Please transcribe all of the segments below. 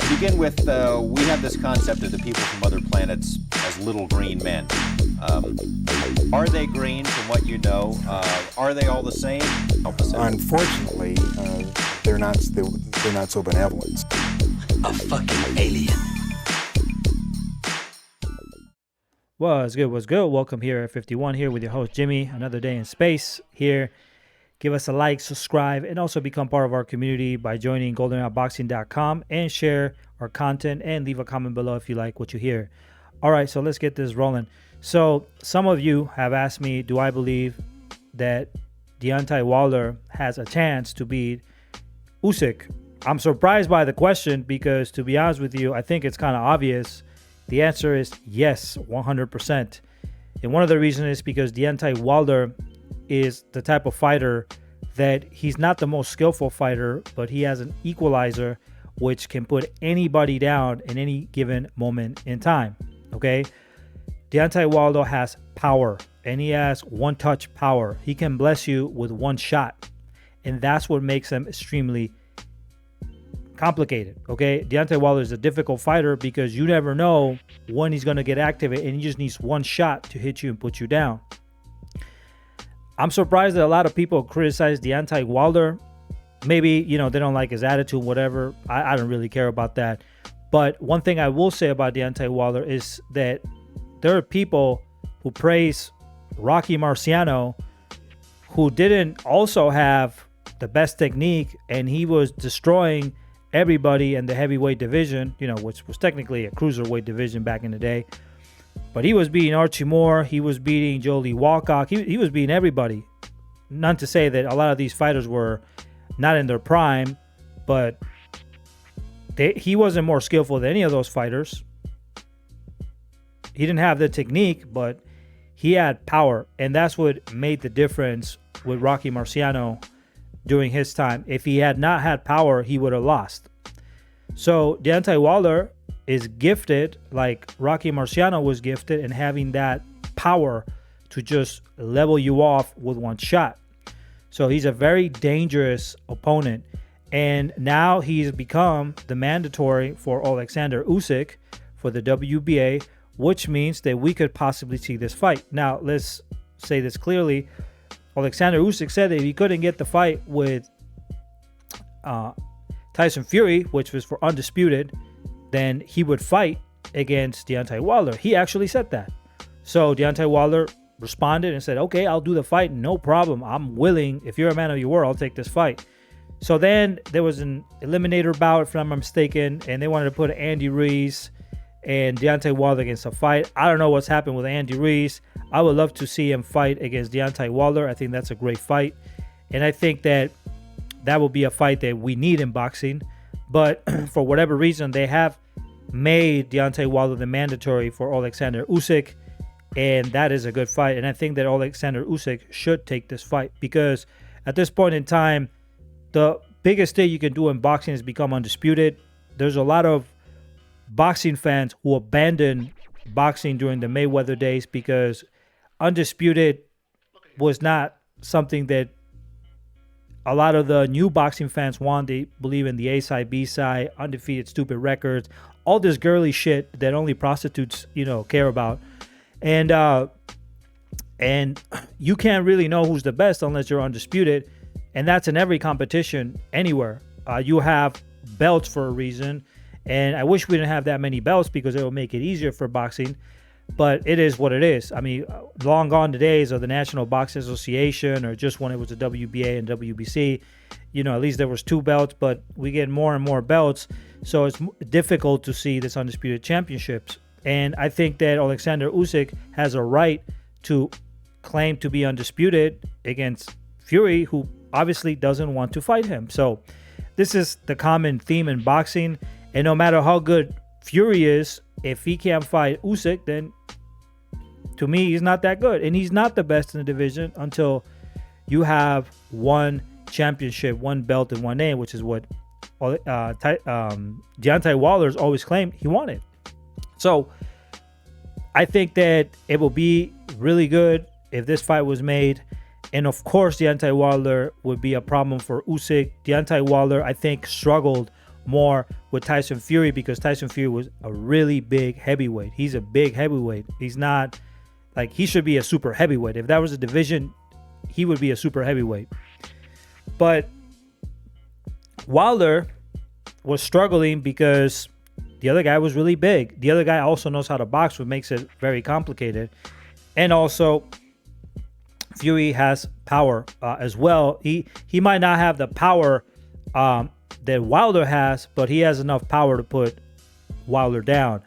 Begin with, we have this concept of the people from other planets as little green men. Are they green from what you know? Are they all the same? Unfortunately, they're not so benevolent. A fucking alien. What's good? Welcome here at 51 here with your host Jimmy. Another day in space here. Give us a like, subscribe, and also become part of our community by joining goldenroundboxing.com and share our content and leave a comment below if you like what you hear. All right, so let's get this rolling. So some of you have asked me, do I believe that Deontay Wilder has a chance to beat Usyk? I'm surprised by the question because, to be honest with you, I think it's kind of obvious. The answer is yes, 100%. And one of the reasons is because Deontay Wilder is the type of fighter that he's not the most skillful fighter, but he has an equalizer which can put anybody down in any given moment in time. Okay? Deontay Wilder has power, and he has one-touch power. He can bless you with one shot, and that's what makes him extremely complicated. Okay, Deontay Wilder is a difficult fighter because you never know when he's going to get activated, and he just needs one shot to hit you and put you down. I'm surprised that a lot of people criticize Deontay Wilder. Maybe, they don't like his attitude, whatever. I don't really care about that. But one thing I will say about Deontay Wilder is that there are people who praise Rocky Marciano who didn't also have the best technique, and he was destroying everybody in the heavyweight division, which was technically a cruiserweight division back in the day. But he was beating Archie Moore. He was beating Jolie Walcott. He was beating everybody. Not to say that a lot of these fighters were not in their prime, but he wasn't more skillful than any of those fighters. He didn't have the technique, but he had power. And that's what made the difference with Rocky Marciano during his time. If he had not had power, he would have lost. So Deontay Wilder is gifted like Rocky Marciano was gifted in having that power to just level you off with one shot. So he's a very dangerous opponent. And now he's become the mandatory for Alexander Usyk for the WBA, which means that we could possibly see this fight. Now, let's say this clearly. Alexander Usyk said that if he couldn't get the fight with Tyson Fury, which was for Undisputed, then he would fight against Deontay Wilder. He actually said that. So Deontay Wilder responded and said, okay, I'll do the fight. No problem. I'm willing. If you're a man of your word, I'll take this fight. So then there was an eliminator bout, if I'm not mistaken, and they wanted to put Andy Ruiz and Deontay Wilder against a fight. I don't know what's happened with Andy Ruiz. I would love to see him fight against Deontay Wilder. I think that's a great fight. And I think that will be a fight that we need in boxing. But for whatever reason, they have made Deontay Wilder the mandatory for Alexander Usyk. And that is a good fight. And I think that Alexander Usyk should take this fight. Because at this point in time, the biggest thing you can do in boxing is become undisputed. There's a lot of boxing fans who abandoned boxing during the Mayweather days because undisputed was not something that a lot of the new boxing fans want. They believe in the A side, B side, undefeated, stupid records, all this girly shit that only prostitutes, care about. And you can't really know who's the best unless you're undisputed. And that's in every competition anywhere. You have belts for a reason. And I wish we didn't have that many belts because it will make it easier for boxing. But it is what it is. I mean, long gone the days of the National Boxing Association or just when it was the WBA and WBC. At least there was 2 belts, but we get more and more belts. So it's difficult to see this undisputed championships. And I think that Alexander Usyk has a right to claim to be undisputed against Fury, who obviously doesn't want to fight him. So this is the common theme in boxing. And no matter how good Fury is, if he can't fight Usyk, then to me, he's not that good. And he's not the best in the division until you have one championship, one belt, and one name, which is what Deontay Wilder's always claimed he wanted. So I think that it will be really good if this fight was made. And of course, Deontay Wilder would be a problem for Usyk. Deontay Wilder, I think, struggled more with Tyson Fury because Tyson Fury was a really big heavyweight. He's a big heavyweight. He's not like, he should be a super heavyweight. If that was a division, he would be a super heavyweight. But Wilder was struggling because the other guy was really big. The other guy also knows how to box, which makes it very complicated. And also, Fury has power as well. He might not have the power that Wilder has, but he has enough power to put Wilder down.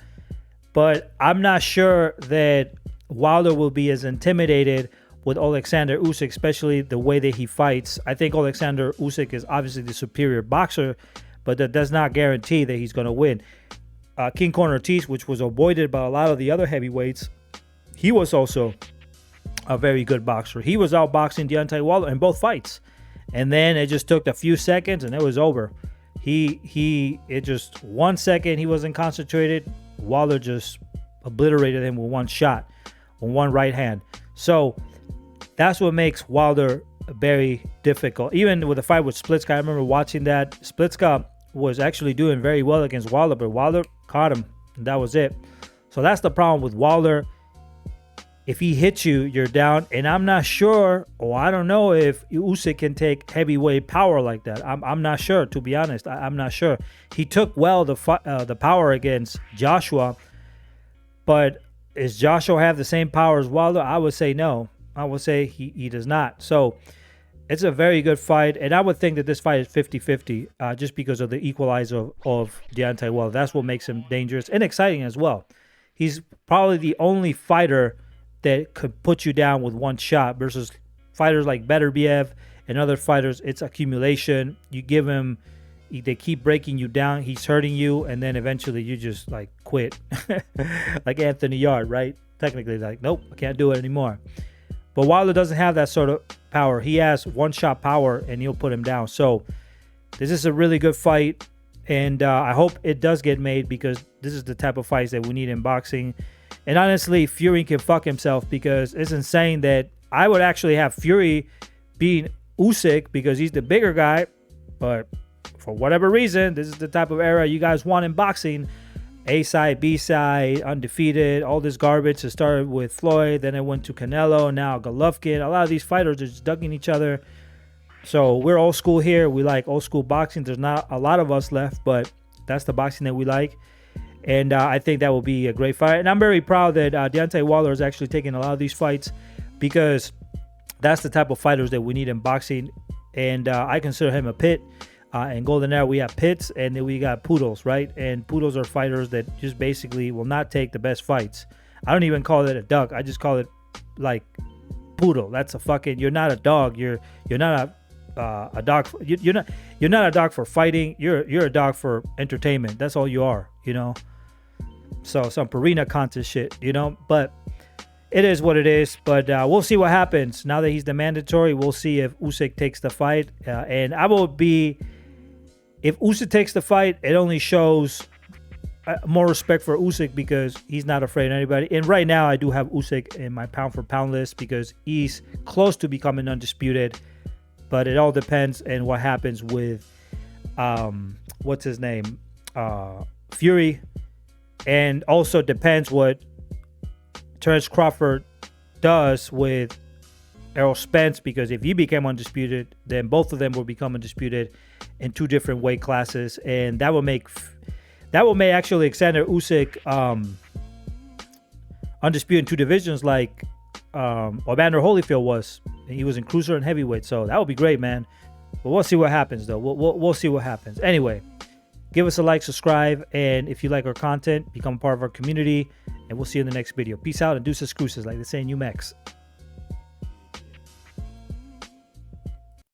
But I'm not sure that Wilder will be as intimidated with Alexander Usyk, especially the way that he fights. I think Alexander Usyk is obviously the superior boxer, but that does not guarantee that he's going to win. King Kong Ortiz, which was avoided by a lot of the other heavyweights, he was also a very good boxer. He was outboxing Deontay Wilder in both fights. And then it just took a few seconds and it was over. It just 1 second he wasn't concentrated. Wilder just obliterated him with one shot, with one right hand. So that's what makes Wilder very difficult. Even with the fight with Splitska, I remember watching that. Splitska was actually doing very well against Wilder, but Wilder caught him, and that was it. So that's the problem with Wilder. If he hits you, you're down. And I'm not sure, or I don't know if Usyk can take heavyweight power like that. I'm not sure, to be honest. I'm not sure. He took the power against Joshua, but does Joshua have the same power as Wilder? I would say no. I would say he does not. So it's a very good fight. And I would think that this fight is 50-50 just because of the equalizer of Deontay Wilder. That's what makes him dangerous and exciting as well. He's probably the only fighter that could put you down with one shot versus fighters like Beterbiev and other fighters. It's accumulation. You give him, they keep breaking you down. He's hurting you, and then eventually you just like quit. Like Anthony Yard, right? Technically, like, nope, I can't do it anymore. But Wilder doesn't have that sort of power. He has one-shot power, and he'll put him down. So this is a really good fight, and I hope it does get made because this is the type of fights that we need in boxing. And honestly, Fury can fuck himself because it's insane that I would actually have Fury being Usyk because he's the bigger guy. But for whatever reason, this is the type of era you guys want in boxing. A side, B side, undefeated, all this garbage. It started with Floyd, then it went to Canelo, now Golovkin. A lot of these fighters are just ducking each other. So we're old school here. We like old school boxing. There's not a lot of us left, but that's the boxing that we like. And I think that will be a great fight. And I'm very proud that Deontay Wilder is actually taking a lot of these fights because that's the type of fighters that we need in boxing. And I consider him a pit. In Golden Era, we have pits, and then we got poodles, right? And poodles are fighters that just basically will not take the best fights. I don't even call it a duck. I just call it like poodle. That's a fucking. You're not a dog. You're not a dog. You're not a dog for fighting. You're a dog for entertainment. That's all you are. You know. So some Purina contest shit, you know, but it is what it is. But we'll see what happens now that he's the mandatory. We'll see if Usyk takes the fight, and I will be. If Usyk takes the fight, it only shows more respect for Usyk because he's not afraid of anybody. And right now, I do have Usyk in my pound for pound list because he's close to becoming undisputed. But it all depends on what happens with what's his name, Fury. And also depends what Terence Crawford does with Errol Spence, because if he became undisputed, then both of them will become undisputed in two different weight classes, and that will make actually Alexander Usyk undisputed in two divisions like Evander Holyfield was. He was in cruiser and heavyweight, so that would be great, man. But we'll see what happens, though. We'll see what happens. Anyway. Give us a like, subscribe, and if you like our content, become a part of our community, and we'll see you in the next video. Peace out and deuces cruises, like they say in UMEX.